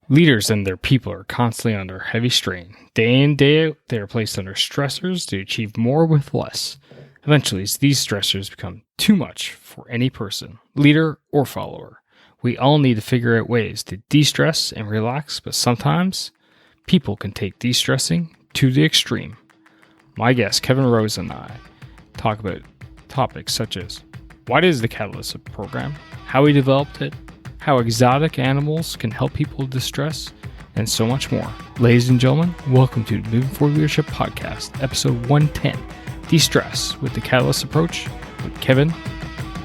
Leaders and their people are constantly under heavy strain. Day in, day out, they are placed under stressors to achieve more with less. Eventually, these stressors become too much for any person, leader or follower. We all need to figure out ways to de-stress and relax, but sometimes people can take de-stressing to the extreme. My guest, Kevin Rose, and I talk about topics such as what is the Catalyst program, how we developed it, how exotic animals can help people distress, and so much more. Ladies and gentlemen, welcome to the Moving Forward Leadership Podcast, episode 110, De-Stress with the Catalyst Approach with Kevin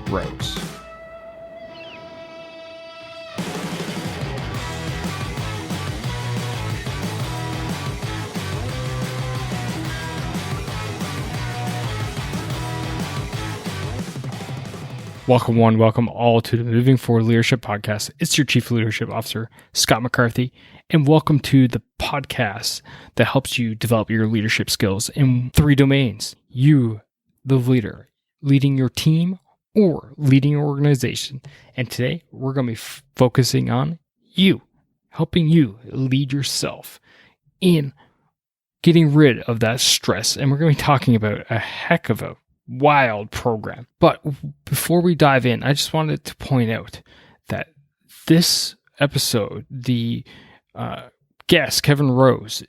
Rose. Welcome all to the Moving Forward Leadership Podcast. It's your Chief Leadership Officer, Scott McCarthy, and welcome to the podcast that helps you develop your leadership skills in 3 domains. You, the leader, leading your team or leading your organization. And today we're going to be focusing on you, helping you lead yourself in getting rid of that stress. And we're going to be talking about a heck of a wild program. But before we dive in, I just wanted to point out that this episode, the guest, Kevin Rose,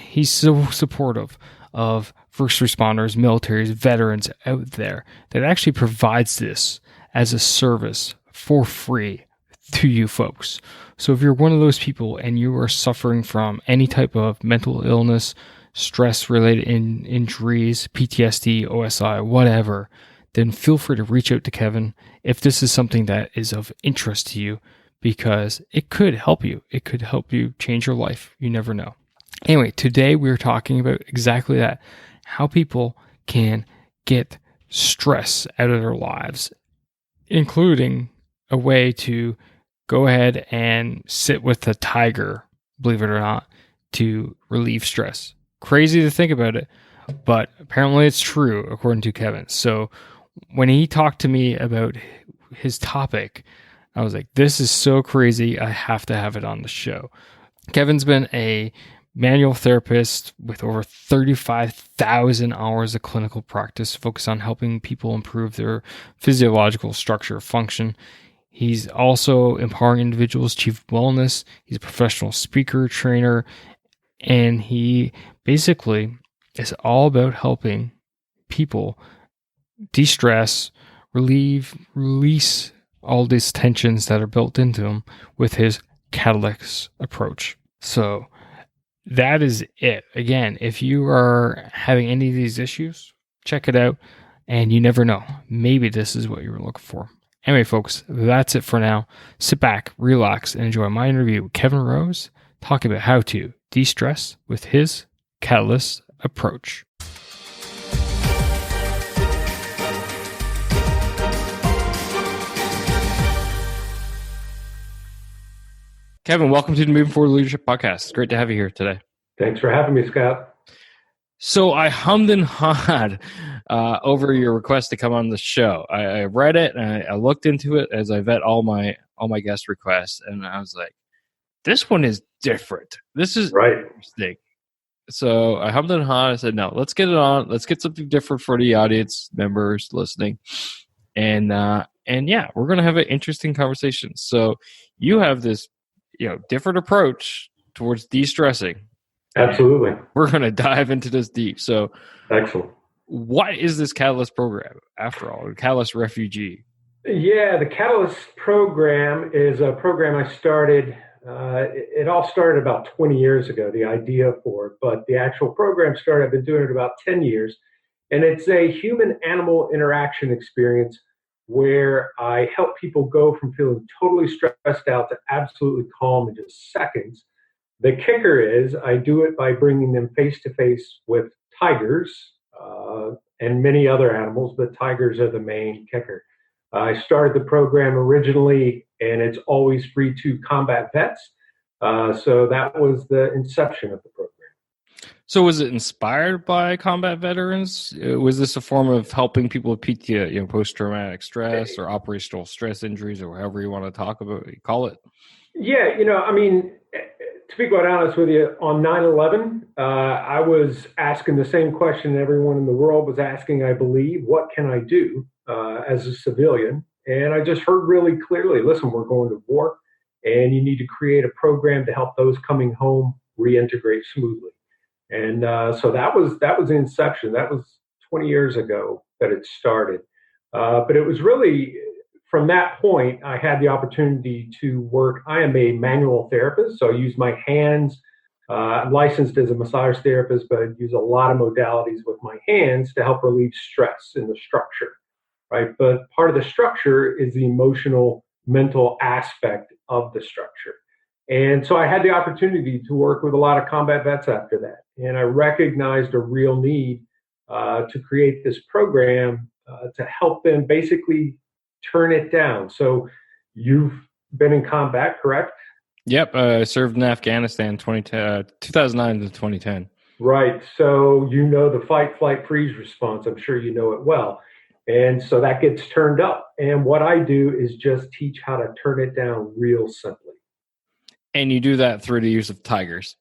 he's so supportive of first responders, militaries, veterans out there that actually provides this as a service for free to you folks. So if you're one of those people and you are suffering from any type of mental illness, stress-related injuries, PTSD, OSI, whatever, then feel free to reach out to Kevin if this is something that is of interest to you, because it could help you. It could help you change your life. You never know. Anyway, today we're talking about exactly that, how people can get stress out of their lives, including a way to go ahead and sit with a tiger, believe it or not, to relieve stress. Crazy to think about it, but apparently it's true, according to Kevin. So when he talked to me about his topic, I was like, this is so crazy. I have to have it on the show. Kevin's been a manual therapist with over 35,000 hours of clinical practice focused on helping people improve their physiological structure function. He's also empowering individuals to achieve wellness. He's a professional speaker, trainer, and he basically is all about helping people de-stress, release all these tensions that are built into them with his Catalyst approach. So that is it. Again, if you are having any of these issues, check it out, and you never know. Maybe this is what you were looking for. Anyway, folks, that's it for now. Sit back, relax, and enjoy my interview with Kevin Rose, talking about how to de-stress with his Catalyst approach. Kevin, welcome to the Moving Forward Leadership Podcast. It's great to have you here today. Thanks for having me, Scott. So I hummed and hawed over your request to come on the show. I read it and I looked into it as I vet all my guest requests, and I was like, this one is different. This is right. Interesting. So I hummed and hawed. I said, no, let's get it on. Let's get something different for the audience members listening. And yeah, we're going to have an interesting conversation. So you have this, different approach towards de-stressing. Absolutely. We're going to dive into this deep. So excellent. What is this Catalyst program, after all, Catalyst Refugee? Yeah, the Catalyst program is a program I started. It all started about 20 years ago, the idea for it, but the actual program started, I've been doing it about 10 years, and it's a human-animal interaction experience where I help people go from feeling totally stressed out to absolutely calm in just seconds. The kicker is I do it by bringing them face-to-face with tigers and many other animals, but tigers are the main kicker. I started the program originally, and it's always free to combat vets. So that was the inception of the program. So was it inspired by combat veterans? Was this a form of helping people with PTSD, post-traumatic stress or operational stress injuries, or however you want to call it? Yeah, to be quite honest with you, on 9/11, I was asking the same question everyone in the world was asking, I believe, what can I do as a civilian? And I just heard really clearly, listen, we're going to war, and you need to create a program to help those coming home reintegrate smoothly. And so that was the inception. That was 20 years ago that it started. But it was really from that point, I had the opportunity to work. I am a manual therapist, so I use my hands. I'm licensed as a massage therapist, but I use a lot of modalities with my hands to help relieve stress in the structure, right? But part of the structure is the emotional, mental aspect of the structure. And so I had the opportunity to work with a lot of combat vets after that. And I recognized a real need to create this program to help them basically turn it down. So you've been in combat, correct? Yep, I served in Afghanistan 2009 to 2010. Right. So you know the fight, flight, freeze response. I'm sure you know it well. And so that gets turned up. And what I do is just teach how to turn it down real simply. And you do that through the use of tigers.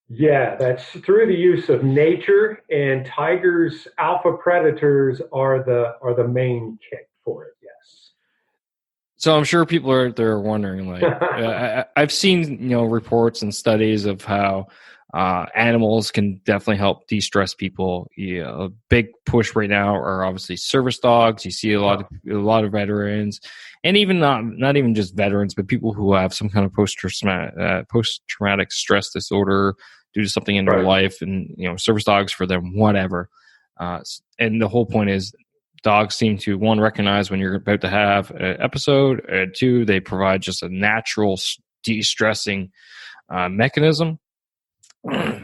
Yeah, that's through the use of nature, and tigers, alpha predators are the main kick for it. Yes. So I'm sure people are there wondering, like, I've seen reports and studies of how animals can definitely help de-stress people. A big push right now are obviously service dogs. You see a lot of veterans, and even not even just veterans, but people who have some kind of post-traumatic stress disorder due to something in their life, and service dogs for them, whatever. And the whole point is, dogs seem to, one, recognize when you're about to have an episode, and two, they provide just a natural de-stressing mechanism.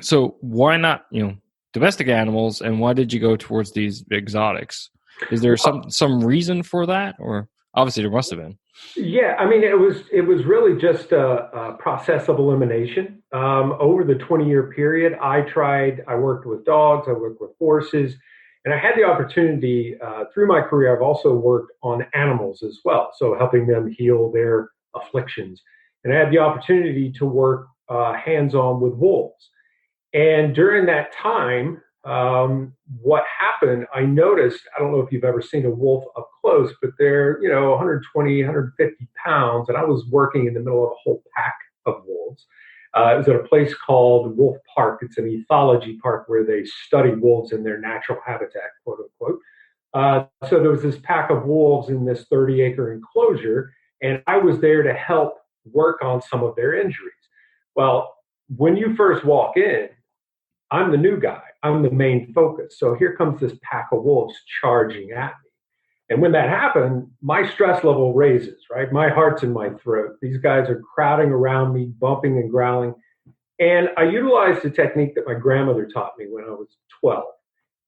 So why not, domestic animals, and why did you go towards these exotics? Is there some reason for that, or obviously there must have been? Yeah, I mean, it was really just a process of elimination. Over the 20-year period, I worked with dogs, I worked with horses, and I had the opportunity through my career. I've also worked on animals as well, so helping them heal their afflictions. And I had the opportunity to work hands-on with wolves. And during that time, what happened, I noticed, I don't know if you've ever seen a wolf up close, but they're, 120, 150 pounds. And I was working in the middle of a whole pack of wolves. It was at a place called Wolf Park. It's an ethology park where they study wolves in their natural habitat, quote unquote. So there was this pack of wolves in this 30-acre enclosure, and I was there to help work on some of their injuries. Well, when you first walk in, I'm the new guy. I'm the main focus. So here comes this pack of wolves charging at me. And when that happened, my stress level raises, right? My heart's in my throat. These guys are crowding around me, bumping and growling. And I utilized a technique that my grandmother taught me when I was 12.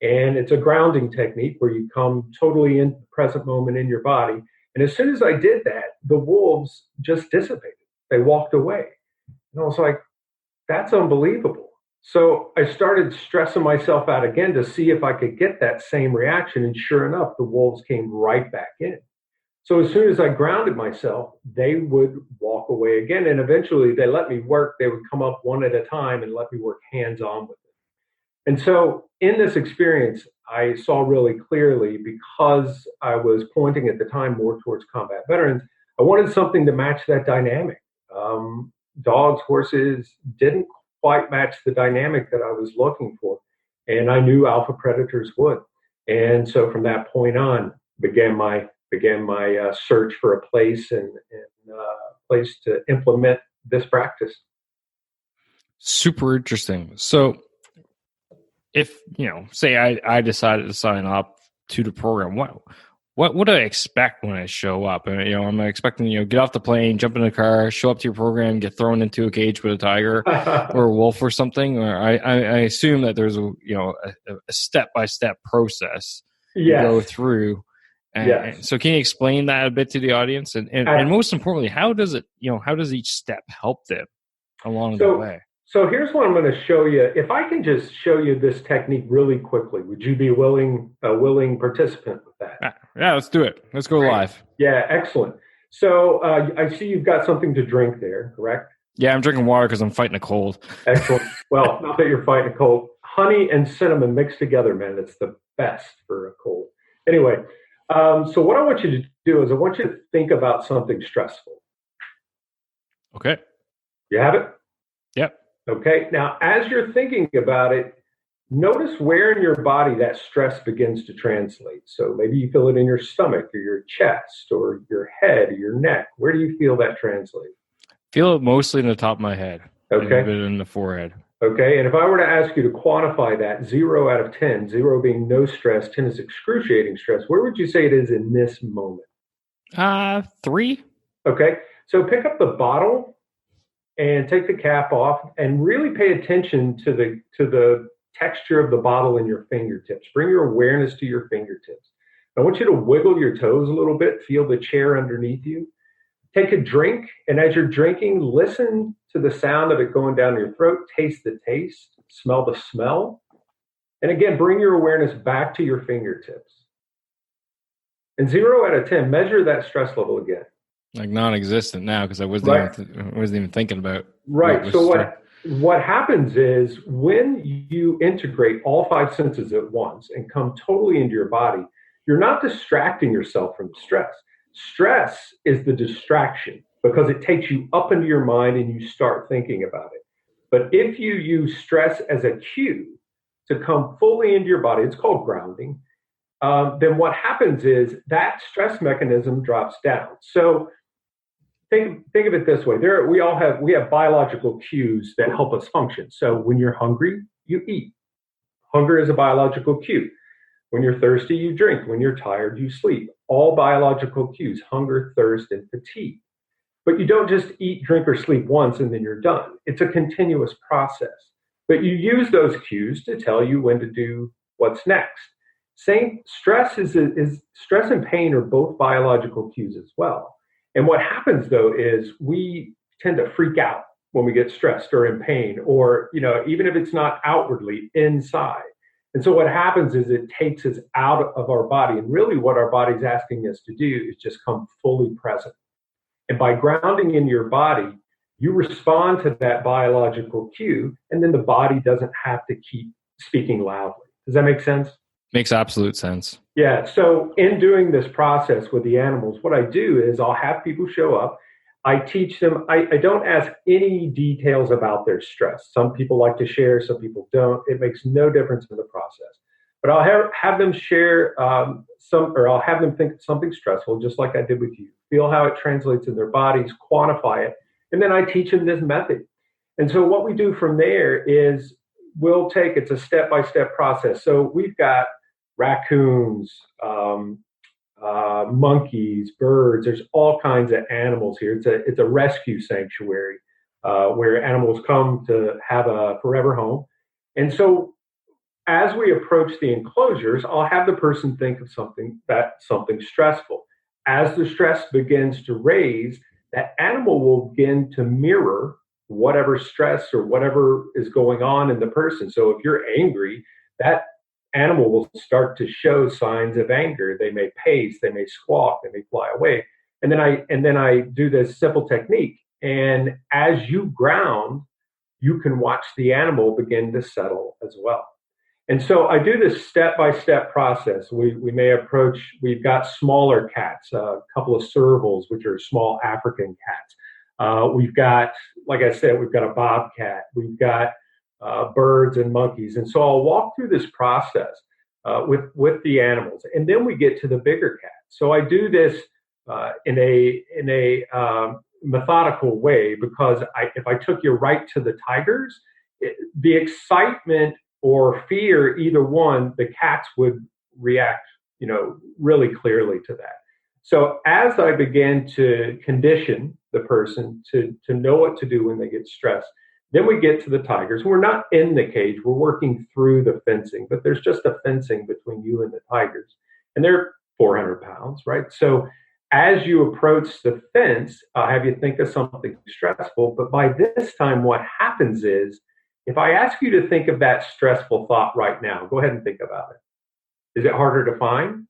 And it's a grounding technique where you come totally in the present moment in your body. And as soon as I did that, the wolves just dissipated. They walked away. And I was like, that's unbelievable. So I started stressing myself out again to see if I could get that same reaction. And sure enough, the wolves came right back in. So as soon as I grounded myself, they would walk away again. And eventually they let me work. They would come up one at a time and let me work hands on with it. And so in this experience, I saw really clearly, because I was pointing at the time more towards combat veterans, I wanted something to match that dynamic. Dogs, horses didn't quite match the dynamic that I was looking for. And I knew alpha predators would. And so from that point on, began my search for a place and place to implement this practice. Super interesting. So if, say I decided to sign up to the program, what would I expect when I show up? And, I'm expecting, get off the plane, jump in the car, show up to your program, get thrown into a cage with a tiger or a wolf or something. Or I assume that there's a step-by-step process you go through. And so can you explain that a bit to the audience? And most importantly, how does each step help them along the way? So here's what I'm going to show you. If I can just show you this technique really quickly, would you be a willing participant with that? Yeah, let's do it. Let's go live. Yeah, excellent. So I see you've got something to drink there, correct? Yeah, I'm drinking water because I'm fighting a cold. Excellent. Well, not that you're fighting a cold. Honey and cinnamon mixed together, man, it's the best for a cold. Anyway, so what I want you to do is I want you to think about something stressful. Okay. You have it? Yep. Okay. Now, as you're thinking about it, notice where in your body that stress begins to translate. So maybe you feel it in your stomach or your chest or your head or your neck. Where do you feel that translate? Feel it mostly in the top of my head and a Okay. bit in the forehead. Okay. And if I were to ask you to quantify that 0 out of 10, 0 being no stress, 10 is excruciating stress, where would you say it is in this moment? 3. Okay. So pick up the bottle and take the cap off and really pay attention to the texture of the bottle in your fingertips. Bring your awareness to your fingertips. I want you to wiggle your toes a little bit, feel the chair underneath you. Take a drink, and as you're drinking, listen to the sound of it going down your throat, taste the taste, smell the smell. And again, bring your awareness back to your fingertips. And 0 out of 10, measure that stress level again. Like non-existent now because I Right. wasn't even thinking about what Right. was So stress. what happens is when you integrate all five senses at once and come totally into your body, you're not distracting yourself from stress. Stress is the distraction because it takes you up into your mind and you start thinking about it. But if you use stress as a cue to come fully into your body, it's called grounding. Then what happens is that stress mechanism drops down. So think of it this way: we have biological cues that help us function. So when you're hungry, you eat. Hunger is a biological cue. When you're thirsty, you drink. When you're tired, you sleep. All biological cues: hunger, thirst, and fatigue. But you don't just eat, drink, or sleep once and then you're done. It's a continuous process. But you use those cues to tell you when to do what's next. Same stress is stress and pain are both biological cues as well. And what happens though is we tend to freak out when we get stressed or in pain, or even if it's not outwardly inside. And so what happens is it takes us out of our body. And really what our body's asking us to do is just come fully present. And by grounding in your body, you respond to that biological cue, and then the body doesn't have to keep speaking loudly. Does that make sense? Makes absolute sense. Yeah. So, in doing this process with the animals, what I do is I'll have people show up. I teach them, I don't ask any details about their stress. Some people like to share, some people don't. It makes no difference in the process. But I'll have them share or I'll have them think something stressful, just like I did with you. Feel how it translates in their bodies, quantify it, and then I teach them this method. And so what we do from there is it's a step by step process. So we've got raccoons, monkeys, birds. There's all kinds of animals here. It's a rescue sanctuary where animals come to have a forever home. And so as we approach the enclosures, I'll have the person think of something stressful. As the stress begins to raise, that animal will begin to mirror whatever stress or whatever is going on in the person. So if you're angry, that animal will start to show signs of anger. They may pace, they may squawk, they may fly away. And then I do this simple technique. And as you ground, you can watch the animal begin to settle as well. And so I do this step by step process. We've got smaller cats, a couple of servals, which are small African cats. We've got, like I said, we've got a bobcat. We've got birds and monkeys. And so I'll walk through this process with the animals. And then we get to the bigger cats. So I do this in a methodical way because if I took you right to the tigers, the excitement or fear, either one, the cats would react, really clearly to that. So as I began to condition the person to know what to do when they get stressed, then we get to the tigers. We're not in the cage, we're working through the fencing, but there's just a fencing between you and the tigers. And they're 400 pounds, right? So as you approach the fence, I'll have you think of something stressful. But by this time, what happens is if I ask you to think of that stressful thought right now, go ahead and think about it. Is it harder to find?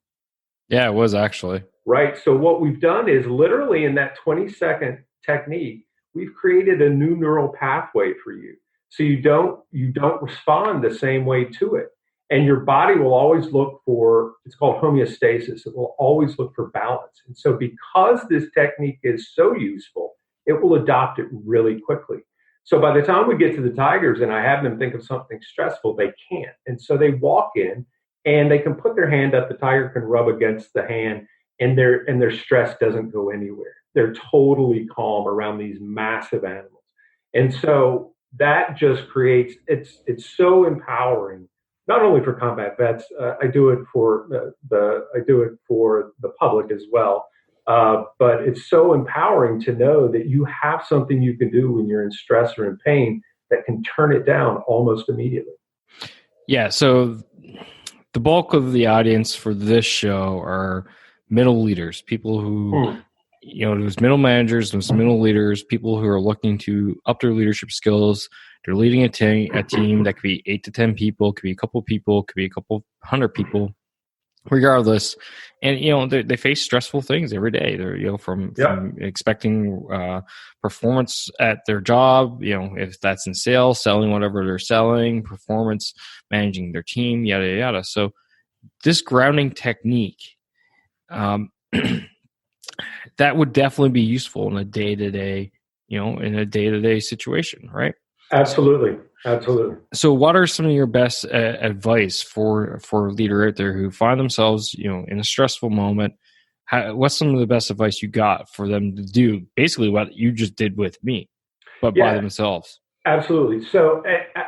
Yeah, it was actually. Right. So what we've done is literally in that 20-second technique, we've created a new neural pathway for you. So you don't respond the same way to it. And your body will always look for, it's called homeostasis. It will always look for balance. And so because this technique is so useful, it will adopt it really quickly. So by the time we get to the tigers and I have them think of something stressful, they can't. And so they walk in and they can put their hand up, the tiger can rub against the hand, and their stress doesn't go anywhere. They're totally calm around these massive animals. And so that just creates, it's so empowering, not only for combat vets. I do it for the public as well. But it's so empowering to know that you have something you can do when you're in stress or in pain that can turn it down almost immediately. Yeah. So the bulk of the audience for this show are middle leaders, people who, those middle managers, those middle leaders, people who are looking to up their leadership skills. They're leading a team that could be 8 to 10 people, could be a couple people, could be a couple hundred people, regardless. And, they face stressful things every day. They're, from expecting performance at their job, if that's in sales, selling whatever they're selling, performance, managing their team, yada, yada. So this grounding technique, that would definitely be useful in a day-to-day, situation, right? Absolutely. So what are some of your best advice for a leader out there who find themselves, in a stressful moment? What's some of the best advice you got for them to do basically what you just did with me, but by themselves? Absolutely. So,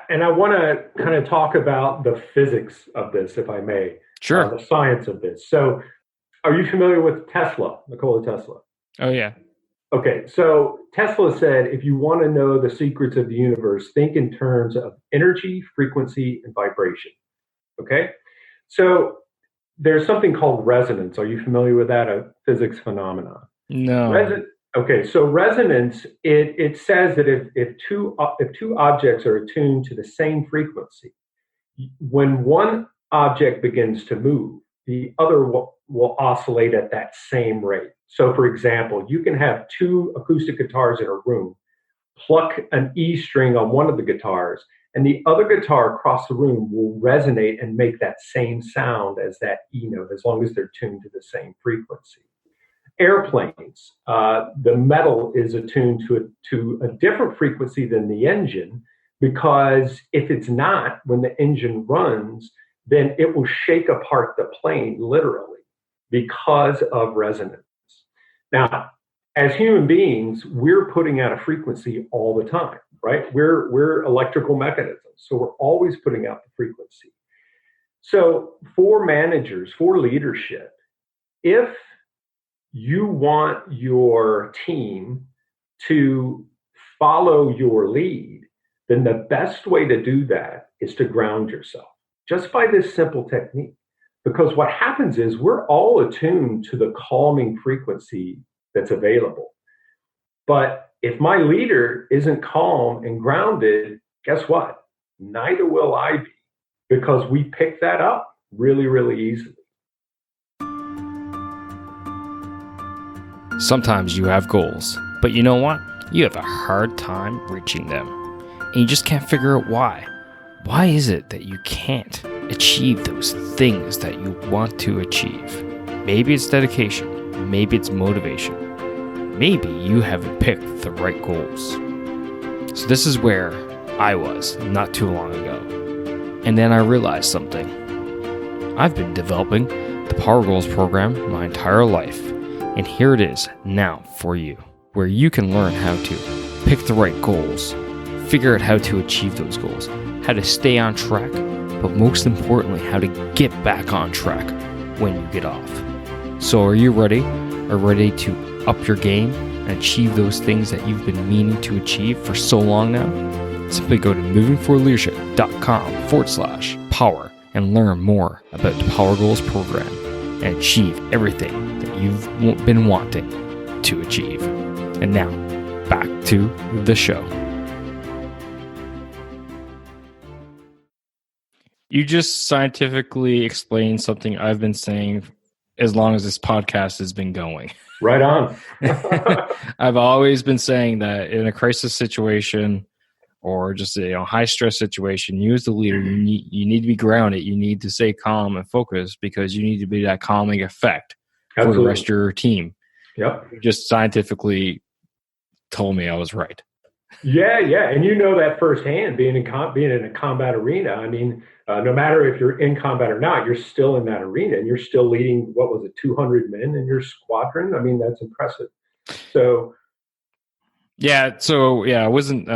and I want to kind of talk about the physics of this, if I may. Sure. The science of this. So, are you familiar with Tesla, Nikola Tesla? Oh, yeah. Okay, so Tesla said, if you want to know the secrets of the universe, think in terms of energy, frequency, and vibration. Okay, so there's something called resonance. Are you familiar with that? A physics phenomenon. No. Okay, so resonance, it says that if two objects are attuned to the same frequency, when one object begins to move, the other will oscillate at that same rate. So, for example, you can have two acoustic guitars in a room, pluck an E string on one of the guitars, and the other guitar across the room will resonate and make that same sound as that E note, as long as they're tuned to the same frequency. Airplanes, the metal is attuned to a different frequency than the engine, because if it's not, when the engine runs, then it will shake apart the plane literally because of resonance. Now, as human beings, we're putting out a frequency all the time, right? We're electrical mechanisms, so we're always putting out the frequency. So for managers, for leadership, if you want your team to follow your lead, then the best way to do that is to ground yourself, just by this simple technique. Because what happens is we're all attuned to the calming frequency that's available. But if my leader isn't calm and grounded, guess what? Neither will I be, because we pick that up really, really easily. Sometimes you have goals, but you know what? You have a hard time reaching them, and you just can't figure out why. Why is it that you can't achieve those things that you want to achieve? Maybe it's dedication. Maybe it's motivation. Maybe you haven't picked the right goals. So this is where I was not too long ago. And then I realized something. I've been developing the Power Goals program my entire life. And here it is now for you, where you can learn how to pick the right goals, figure out how to achieve those goals, how to stay on track, but most importantly, how to get back on track when you get off. So are you ready? Are ready to up your game and achieve those things that you've been meaning to achieve for so long now? Simply go to movingforleadership.com/power and learn more about the Power Goals program and achieve everything that you've been wanting to achieve. And now, back to the show. You just scientifically explained something I've been saying as long as this podcast has been going. Right on. I've always been saying that in a crisis situation or just a high stress situation, you as the leader, you need to be grounded. You need to stay calm and focused because you need to be that calming effect for the rest Absolutely. of your team. Yep. You just scientifically told me I was right. Yeah, yeah, and you know that firsthand, being in a combat arena. I mean, no matter if you're in combat or not, you're still in that arena, and you're still leading. What was it, 200 men in your squadron? I mean, that's impressive. So, I wasn't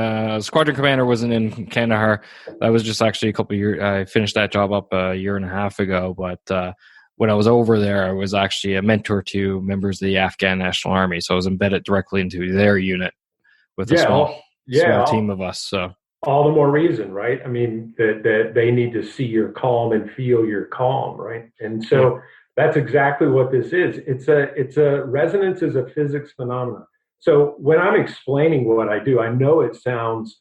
squadron commander wasn't in Kandahar. That was just actually a couple of years. I finished that job up a year and a half ago. But when I was over there, I was actually a mentor to members of the Afghan National Army. So I was embedded directly into their unit with a yeah, small team of us. So all the more reason, right? I mean, that they need to see your calm and feel your calm, right? And yep. so that's exactly what this is. It's a resonance is a physics phenomenon. So when I'm explaining what I do, I know it sounds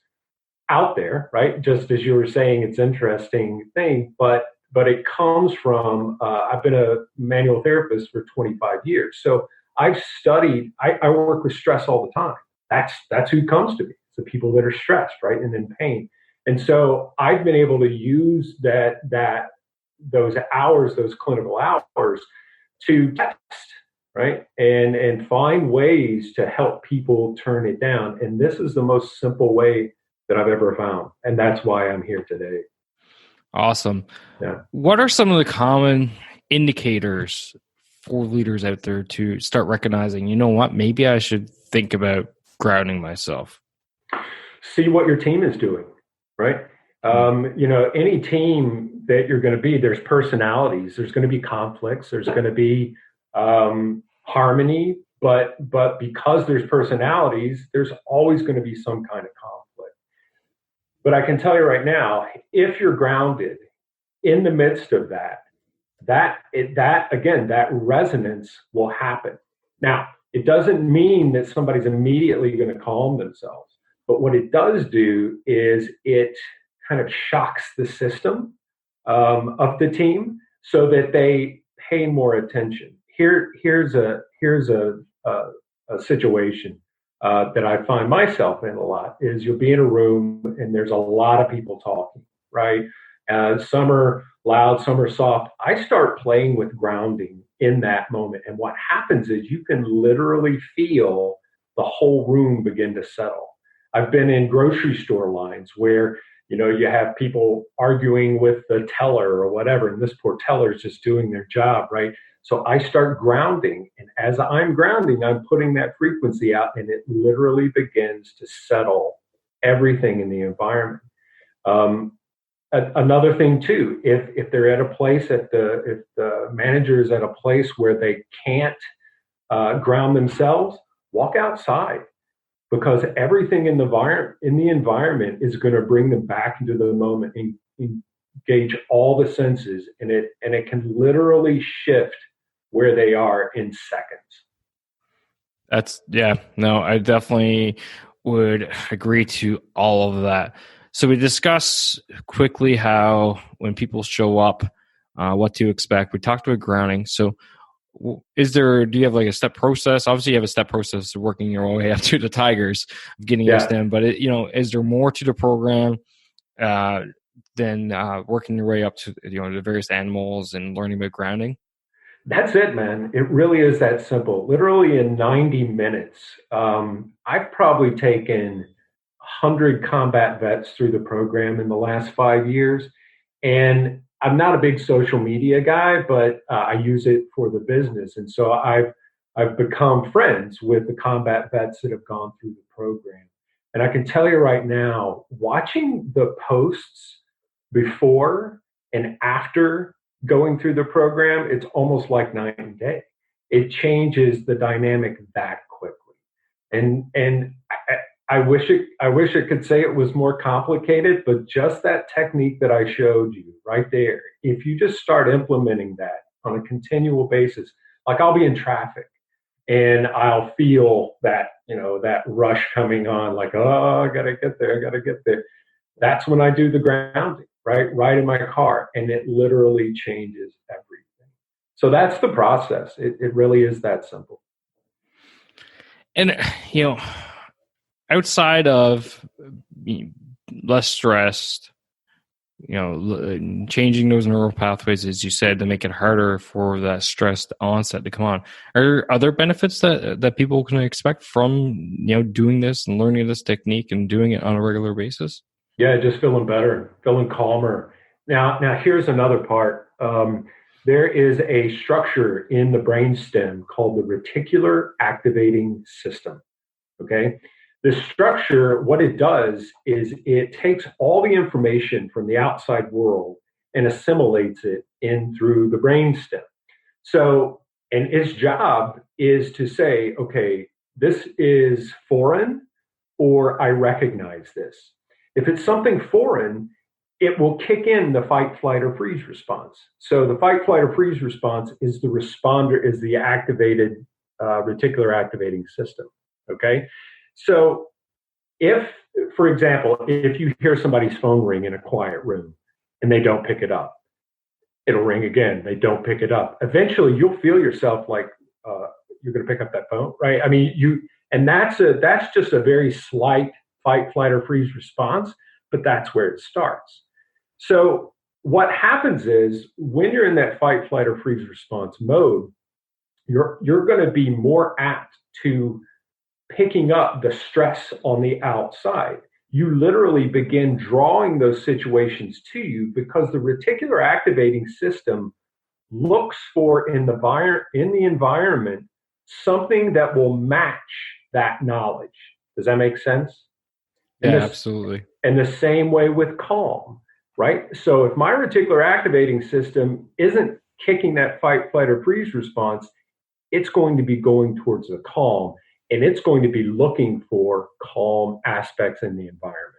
out there, right? Just as you were saying, it's interesting thing, but it comes from I've been a manual therapist for 25 years, so I've studied. I work with stress all the time. That's who comes to me. It's the people that are stressed, right, and in pain. And so I've been able to use those hours, those clinical hours, to test, right, and find ways to help people turn it down. And this is the most simple way that I've ever found, and that's why I'm here today. Awesome. Yeah. What are some of the common indicators for leaders out there to start recognizing, you know what, maybe I should think about grounding myself? See what your team is doing, right? Any team that you're going to be, there's personalities, there's going to be conflicts, there's going to be harmony, but because there's personalities, there's always going to be some kind of conflict. But I can tell you right now, if you're grounded in the midst of that resonance will happen. Now, it doesn't mean that somebody's immediately going to calm themselves, but what it does do is it kind of shocks the system of the team so that they pay more attention. Here's a situation that I find myself in a lot is you'll be in a room and there's a lot of people talking, right? Some are loud, some are soft. I start playing with grounding in that moment. And what happens is you can literally feel the whole room begin to settle. I've been in grocery store lines where you have people arguing with the teller or whatever, and this poor teller is just doing their job, right? So I start grounding, and as I'm grounding, I'm putting that frequency out, and it literally begins to settle everything in the environment. Another thing too, if they're at a place if the manager is at a place where they can't ground themselves, walk outside because everything in the environment is going to bring them back into the moment and engage all the senses, and it can literally shift where they are in seconds. I definitely would agree to all of that. So we discuss quickly how when people show up, what to expect. We talked about grounding. So do you have like a step process? Obviously you have a step process of working your way up to the tigers, of getting used to them, but is there more to the program than working your way up to the various animals and learning about grounding? That's it, man. It really is that simple. Literally in 90 minutes, I've probably taken 100 combat vets through the program in the last 5 years. And I'm not a big social media guy, but I use it for the business. And so I've become friends with the combat vets that have gone through the program. And I can tell you right now, watching the posts before and after going through the program, it's almost like night and day. It changes the dynamic that quickly. And I wish it could say it was more complicated, but just that technique that I showed you right there, if you just start implementing that on a continual basis, like I'll be in traffic and I'll feel that rush coming on, like, oh, I gotta get there, I gotta get there. That's when I do the grounding, right in my car, and it literally changes everything. So that's the process. It really is that simple. And, outside of less stressed, changing those neural pathways, as you said, to make it harder for that stressed onset to come on. Are there other benefits that people can expect from, doing this and learning this technique and doing it on a regular basis? Yeah, just feeling better, feeling calmer. Now here's another part. There is a structure in the brainstem called the reticular activating system. Okay. The structure, what it does is it takes all the information from the outside world and assimilates it in through the brainstem. So, and its job is to say, okay, this is foreign or I recognize this. If it's something foreign, it will kick in the fight, flight, or freeze response. So the fight, flight, or freeze response is the responder, is the activated reticular activating system. Okay. So if, for example, if you hear somebody's phone ring in a quiet room and they don't pick it up, it'll ring again. They don't pick it up. Eventually you'll feel yourself like you're going to pick up that phone, right? I mean, and that's just a very slight fight, flight, or freeze response, but that's where it starts. So what happens is when you're in that fight, flight, or freeze response mode, you're going to be more apt to picking up the stress on the outside. You literally begin drawing those situations to you because the reticular activating system looks for in the environment something that will match that knowledge. Does that make sense? Yeah, absolutely. And the same way with calm, right? So if my reticular activating system isn't kicking that fight, flight, or freeze response, it's going to be going towards the calm, and it's going to be looking for calm aspects in the environment.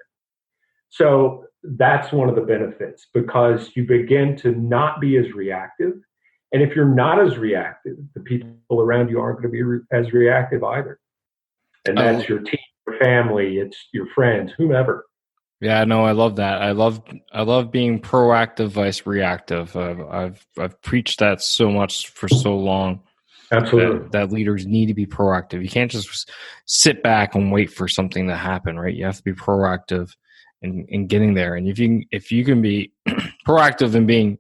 So that's one of the benefits because you begin to not be as reactive. And if you're not as reactive, the people around you aren't going to be as reactive either. And that's your team, your family, it's your friends, whomever. Yeah, no, I love that. I love being proactive vice reactive. I've preached that so much for so long. Absolutely. That leaders need to be proactive. You can't just sit back and wait for something to happen, right? You have to be proactive in getting there. And if you can be proactive in being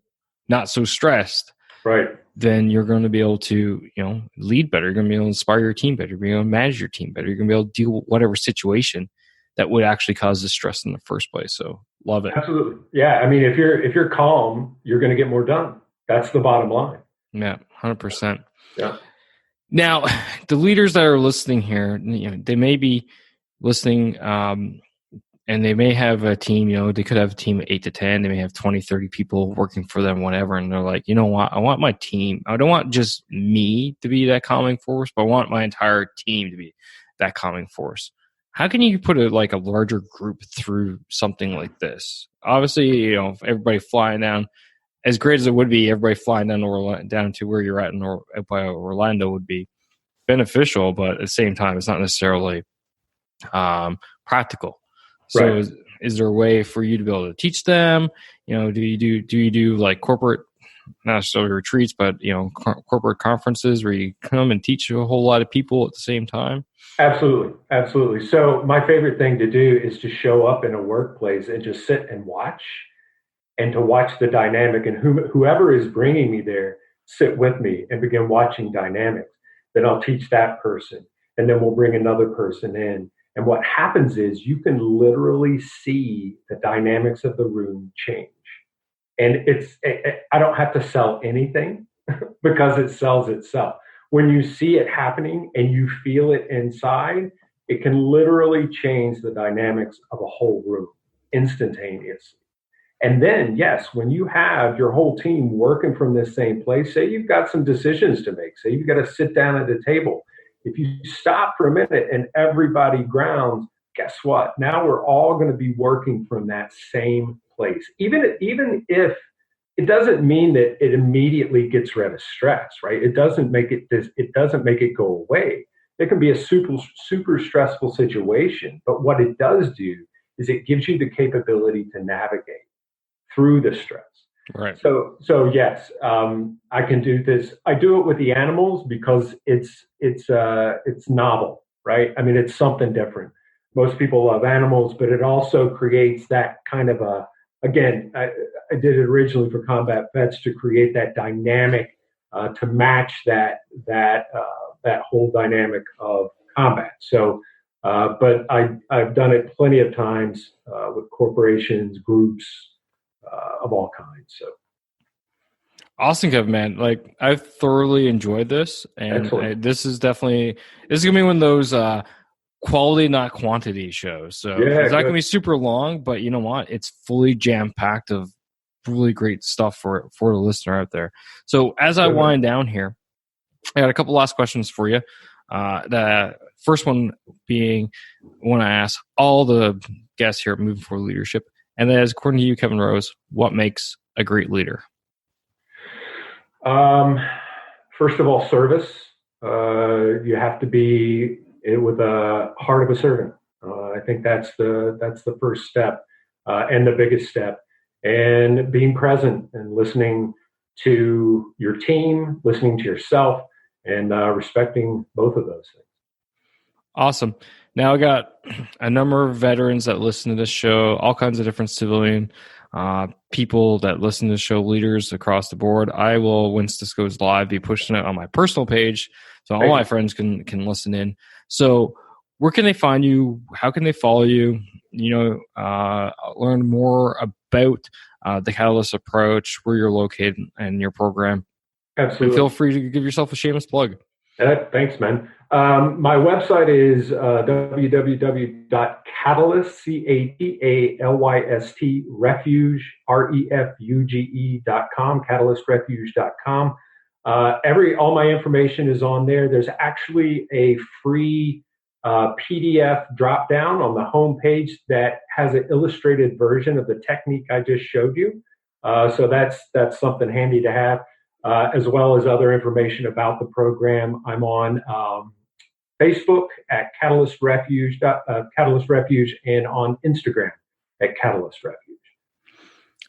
not so stressed, right, then you're going to be able to, lead better. You're going to be able to inspire your team better. You're going to be able to manage your team better. You're going to be able to deal with whatever situation that would actually cause the stress in the first place. So love it. Absolutely. Yeah. I mean, if you're calm, you're going to get more done. That's the bottom line. Yeah. 100%. Yeah. Now, the leaders that are listening here, they may be listening, and they may have a team, they could have a team of 8 to 10. They may have 20, 30 people working for them, whatever. And they're like, you know what? I want my team. I don't want just me to be that calming force, but I want my entire team to be that calming force. How can you put a larger group through something like this? Obviously, everybody flying down, as great as it would be, everybody flying down to where you're at by Orlando would be beneficial, but at the same time, it's not necessarily practical. So, right. is there a way for you to be able to teach them? Do you do like corporate, not necessarily retreats, but corporate conferences where you come and teach a whole lot of people at the same time? Absolutely. Absolutely. So my favorite thing to do is to show up in a workplace and just sit and watch, and to watch the dynamic, and whoever is bringing me there, sit with me and begin watching dynamics. Then I'll teach that person, and then we'll bring another person in. And what happens is you can literally see the dynamics of the room change. And I don't have to sell anything because it sells itself. When you see it happening and you feel it inside, it can literally change the dynamics of a whole room instantaneously. And then, yes, when you have your whole team working from this same place, say you've got some decisions to make, say you've got to sit down at a table. If you stop for a minute and everybody grounds, guess what? Now we're all going to be working from that same place. Even if it doesn't mean that it immediately gets rid of stress, right? It doesn't make it go away. It can be a super stressful situation, but what it does do is it gives you the capability to navigate through the stress. Right. So yes, I can do this. I do it with the animals because it's novel, right? I mean, it's something different. Most people love animals, but it also creates that kind of a. Again, I did it originally for combat vets to create that dynamic to match that whole dynamic of combat. So, but I've done it plenty of times with corporations, groups of all kinds. So. Awesome, Kevin, man. Like, I've thoroughly enjoyed this, and Excellent. this is gonna be one of those quality, not quantity shows. So Yeah, it's not gonna good. be super long, but you know what? It's fully jam packed of really great stuff for the listener out there. So as I Good, man. wind down here, I got a couple last questions for you. The first one being when I ask all the guests here at Moving Forward Leadership, and that is, according to you, Kevin Rose, what makes a great leader? Um, First of all, service. You have to be with a heart of a servant. I think that's the first step and the biggest step. And being present and listening to your team, listening to yourself, and respecting both of those things. Awesome. Now I got a number of veterans that listen to this show, all kinds of different civilian people that listen to the show, leaders across the board. I will, once this goes live, be pushing it on my personal page so all my friends can listen in. So where can they find you? How can they follow you? Learn more about the Catalyst approach, where you're located, and your program. And feel Absolutely. free to give yourself a shameless plug. Thanks, man. My website is www.catalyst, CATALYST, refuge, REFUGE.com, catalystrefuge.com. All my information is on there. There's actually a free PDF drop down on the home page that has an illustrated version of the technique I just showed you. So that's something handy to have. As well as other information about the program. I'm on Facebook at Catalyst Refuge, and on Instagram at Catalyst Refuge.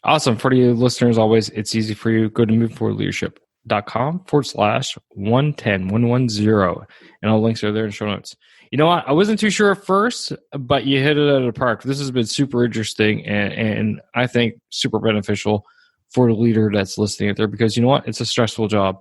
Awesome. For you listeners, always, it's easy for you. Go to movingforwardleadership.com/110, and all links are there in show notes. You know what? I wasn't too sure at first, but you hit it out of the park. This has been super interesting and I think super beneficial for the leader that's listening out there, because you know what? It's a stressful job.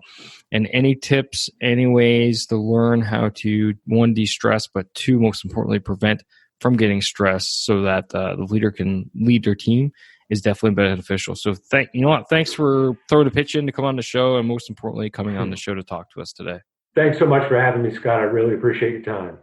And any tips, any ways to learn how to, one, de-stress, but two, most importantly, prevent from getting stressed so that the leader can lead their team is definitely beneficial. So thanks for throwing a pitch in to come on the show, and most importantly, coming on the show to talk to us today. Thanks so much for having me, Scott. I really appreciate your time.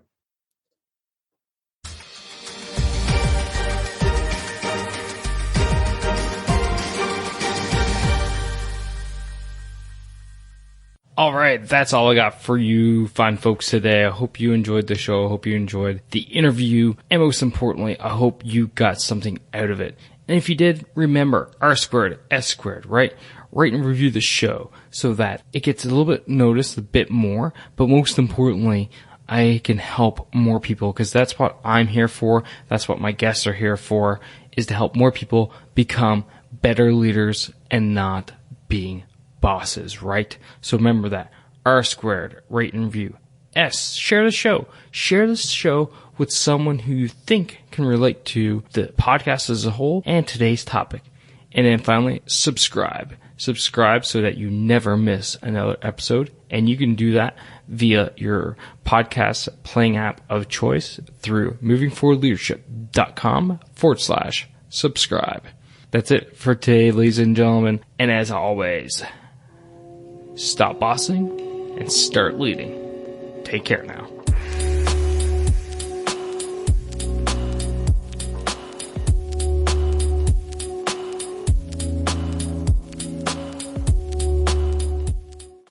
All right, that's all I got for you fine folks today. I hope you enjoyed the show. I hope you enjoyed the interview. And most importantly, I hope you got something out of it. And if you did, remember R squared, S squared, right? Rate and review the show so that it gets a little bit noticed, a bit more. But most importantly, I can help more people, because that's what I'm here for. That's what my guests are here for, is to help more people become better leaders and not being bosses, right? So remember that. R squared, rate and review. S, share the show. Share this show with someone who you think can relate to the podcast as a whole and today's topic. And then finally, subscribe. Subscribe so that you never miss another episode. And you can do that via your podcast playing app of choice through movingforwardleadership.com/subscribe. That's it for today, ladies and gentlemen. And as always, stop bossing and start leading. Take care now.